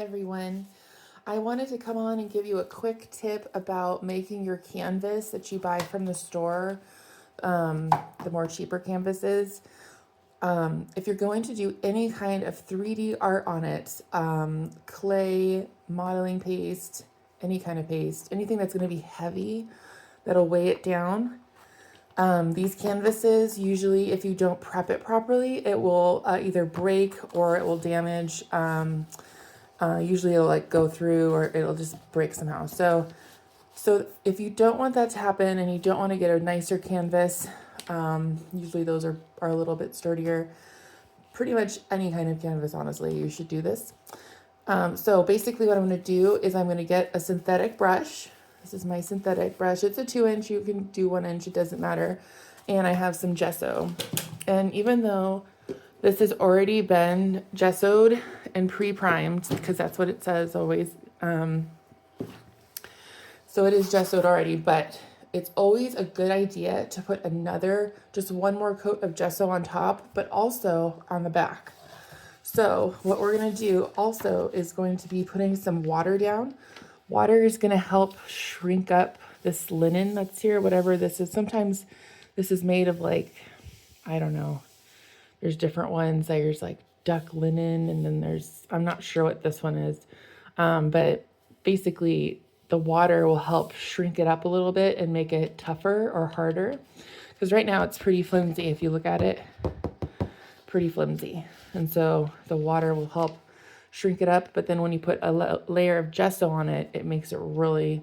everyone. I wanted to come on and give you a quick tip about making your canvas that you buy from the store, the more cheaper canvases. If you're going to do any kind of 3D art on it, clay, modeling paste, any kind of paste, anything that's going to be heavy, that'll weigh it down. These canvases, usually if you don't prep it properly, it will either break or it will damage. Usually it'll like go through or it'll just break somehow. So if you don't want that to happen and you don't want to get a nicer canvas, usually those are a little bit sturdier. Pretty much any kind of canvas, honestly, you should do this. So basically what I'm going to do is I'm going to get a synthetic brush. This is my synthetic brush. It's a 2-inch. You can do 1-inch. It doesn't matter. And I have some gesso. And even though this has already been gessoed and pre-primed, because that's what it says always. So it is gessoed already, but it's always a good idea to put just one more coat of gesso on top, but also on the back. So what we're going to do also is going to be putting some water down. Water is going to help shrink up this linen that's here, whatever this is. Sometimes this is made of like, I don't know. There's different ones. There's like duck linen, and then I'm not sure what this one is. But basically the water will help shrink it up a little bit and make it tougher or harder. Because right now it's pretty flimsy. If you look at it, pretty flimsy. And so the water will help shrink it up. But then when you put a layer of gesso on it, it makes it really,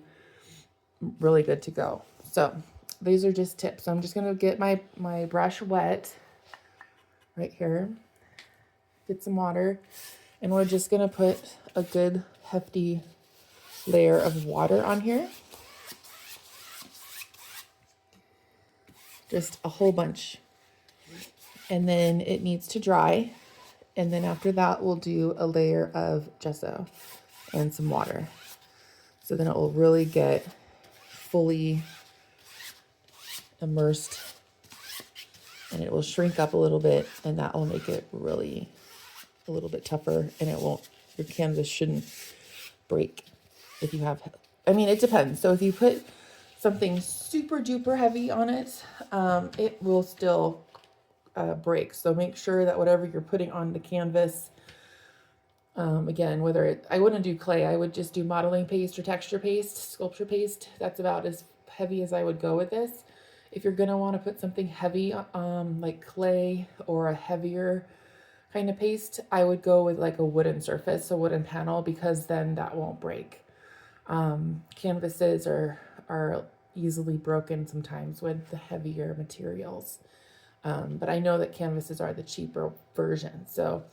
really good to go. So these are just tips. So I'm just going to get my brush wet right here. Get some water. And we're just going to put a good hefty layer of water on here. Just a whole bunch. And then it needs to dry. And then after that, we'll do a layer of gesso and some water. So then it will really get fully immersed and it will shrink up a little bit, and that will make it really a little bit tougher, and your canvas shouldn't break if you have, it depends. So if you put something super duper heavy on it, it will still break. So make sure that whatever you're putting on the canvas, again, I wouldn't do clay, I would just do modeling paste or texture paste, sculpture paste. That's about as heavy as I would go with this. If you're going to want to put something heavy, like clay or a heavier kind of paste, I would go with like a wooden surface, a wooden panel, because then that won't break. Canvases are easily broken sometimes with the heavier materials. But I know that canvases are the cheaper version. So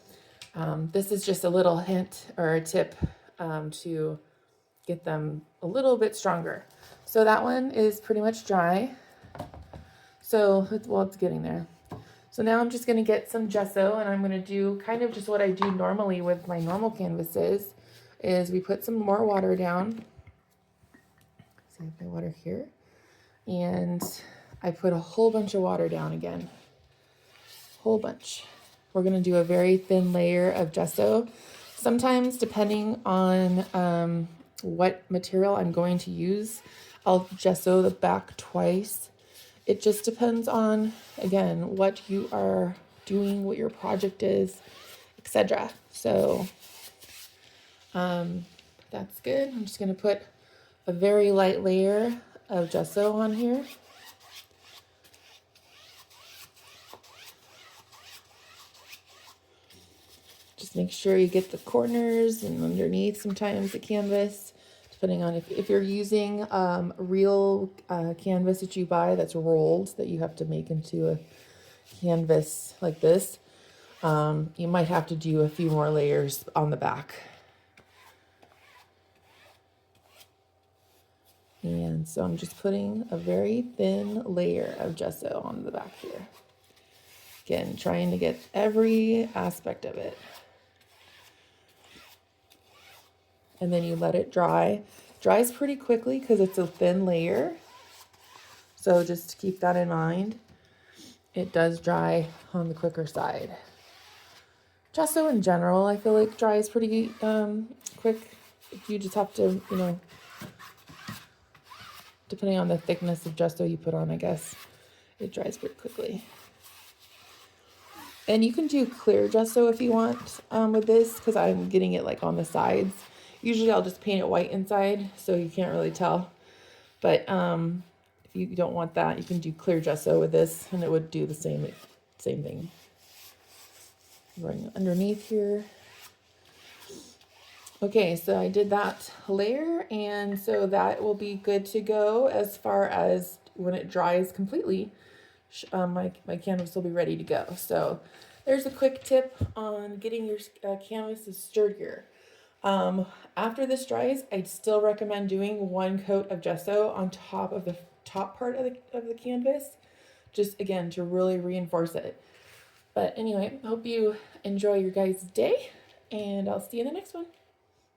this is just a little hint or a tip to get them a little bit stronger. So that one is pretty much dry. So it's getting there. So now I'm just going to get some gesso, and I'm going to do kind of just what I do normally with my normal canvases, is we put some more water down. See, I have my water here. And I put a whole bunch of water down again. Whole bunch. We're going to do a very thin layer of gesso. Sometimes, depending on what material I'm going to use, I'll gesso the back twice. It just depends on, again, what you are doing, what your project is, etc. So that's good. I'm just going to put a very light layer of gesso on here. Just make sure you get the corners and underneath sometimes the canvas, depending on if you're using real canvas that you buy that's rolled, that you have to make into a canvas like this, you might have to do a few more layers on the back. And so I'm just putting a very thin layer of gesso on the back here. Again, trying to get every aspect of it. And then you let it dry. Dries pretty quickly because it's a thin layer. So just keep that in mind. It does dry on the quicker side. Gesso in general, I feel like dries pretty quick. You just have to, you know, depending on the thickness of gesso you put on, I guess, it dries pretty quickly. And you can do clear gesso if you want with this, because I'm getting it like on the sides. Usually I'll just paint it white inside, so you can't really tell. But if you don't want that, you can do clear gesso with this, and it would do the same thing. Running underneath here. Okay, so I did that layer, and so that will be good to go as far as when it dries completely. My canvas will be ready to go. So there's a quick tip on getting your canvases sturdier. After this dries, I'd still recommend doing one coat of gesso on top of the top part of the canvas, just again to really reinforce it. But anyway, hope you enjoy your guys' day, and I'll see you in the next one.